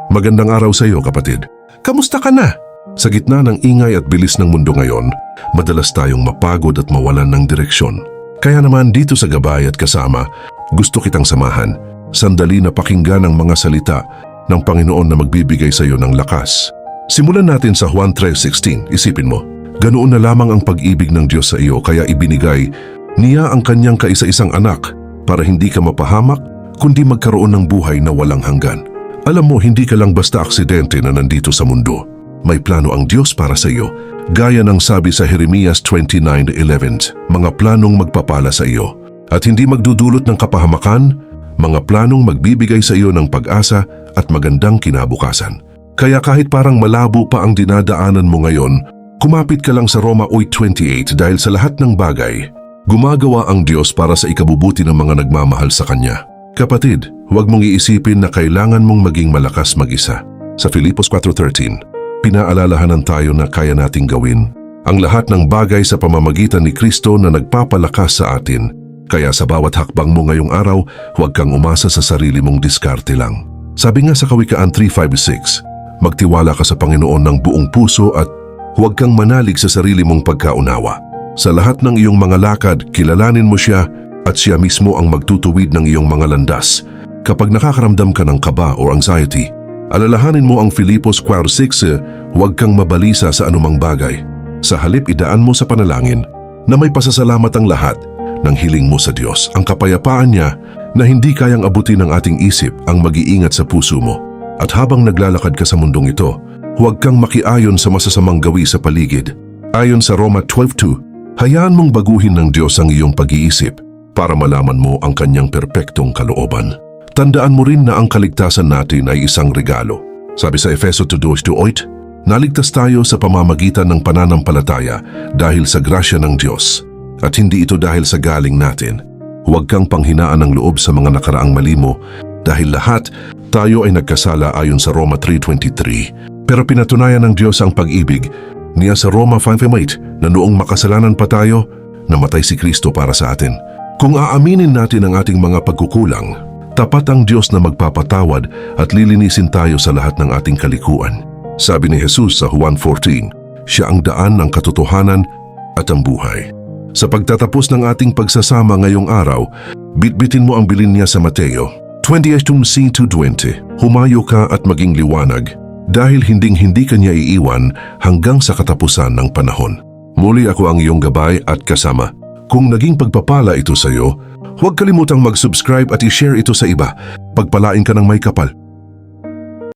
Magandang araw sa iyo, kapatid. Kamusta ka na? Sa gitna ng ingay at bilis ng mundo ngayon, madalas tayong mapagod at mawalan ng direksyon. Kaya naman dito sa Gabay at Kasama, gusto kitang samahan. Sandali na pakinggan ang mga salita ng Panginoon na magbibigay sa iyo ng lakas. Simulan natin sa Juan 3:16. Isipin mo, ganoon na lamang ang pag-ibig ng Diyos sa iyo kaya ibinigay niya ang kanyang kaisa-isang anak para hindi ka mapahamak, kundi magkaroon ng buhay na walang hanggan. Alam mo, hindi ka lang basta aksidente na nandito sa mundo. May plano ang Diyos para sa iyo. Gaya ng sabi sa Jeremias 29:11, mga planong magpapala sa iyo at hindi magdudulot ng kapahamakan, mga planong magbibigay sa iyo ng pag-asa at magandang kinabukasan. Kaya kahit parang malabo pa ang dinadaanan mo ngayon, kumapit ka lang sa Roma 8:28 dahil sa lahat ng bagay, gumagawa ang Diyos para sa ikabubuti ng mga nagmamahal sa Kanya. Kapatid, huwag mong iisipin na kailangan mong maging malakas mag-isa. Sa Filipos 4:13, pinaalalahanan tayo na kaya nating gawin ang lahat ng bagay sa pamamagitan ni Kristo na nagpapalakas sa atin. Kaya sa bawat hakbang mo ngayong araw, huwag kang umasa sa sarili mong diskarte lang. Sabi nga sa Kawikaan 3:5-6, magtiwala ka sa Panginoon ng buong puso at huwag kang manalig sa sarili mong pagkaunawa. Sa lahat ng iyong mga lakad, kilalanin mo siya at siya mismo ang magtutuwid ng iyong mga landas. Kapag nakakaramdam ka ng kaba o anxiety, alalahanin mo ang Filipos 4:6, huwag kang mabalisa sa anumang bagay. Sa halip idaan mo sa panalangin na may pasasalamat ang lahat ng hiling mo sa Diyos. Ang kapayapaan niya na hindi kayang abutin ng ating isip ang mag-iingat sa puso mo. At habang naglalakad ka sa mundong ito, huwag kang makiayon sa masasamang gawi sa paligid. Ayon sa Roma 12:2, hayaan mong baguhin ng Diyos ang iyong pag-iisip para malaman mo ang kanyang perpektong kalooban. Tandaan mo rin na ang kaligtasan natin ay isang regalo. Sabi sa Efeso 2:8, naligtas tayo sa pamamagitan ng pananampalataya dahil sa grasya ng Diyos at hindi ito dahil sa galing natin. Huwag kang panghinaan ng loob sa mga nakaraang mali mo dahil lahat tayo ay nagkasala ayon sa Roma 3:23. Pero pinatunayan ng Diyos ang pag-ibig niya sa Roma 5:8 na noong makasalanan pa tayo, namatay si Kristo para sa atin. Kung aaminin natin ang ating mga pagkukulang, tapat ang Diyos na magpapatawad at lilinisin tayo sa lahat ng ating kalikuan. Sabi ni Jesus sa Juan 14, siya ang daan ng katotohanan at ang buhay. Sa pagtatapos ng ating pagsasama ngayong araw, bitbitin mo ang bilin niya sa Mateo 28:20, humayo ka at maging liwanag dahil hinding-hindi ka niya iiwan hanggang sa katapusan ng panahon. Muli ako ang iyong Gabay at Kasama. Kung naging pagpapala ito sa iyo, huwag kalimutang mag-subscribe at i-share ito sa iba. Pagpalain ka ng may kapal.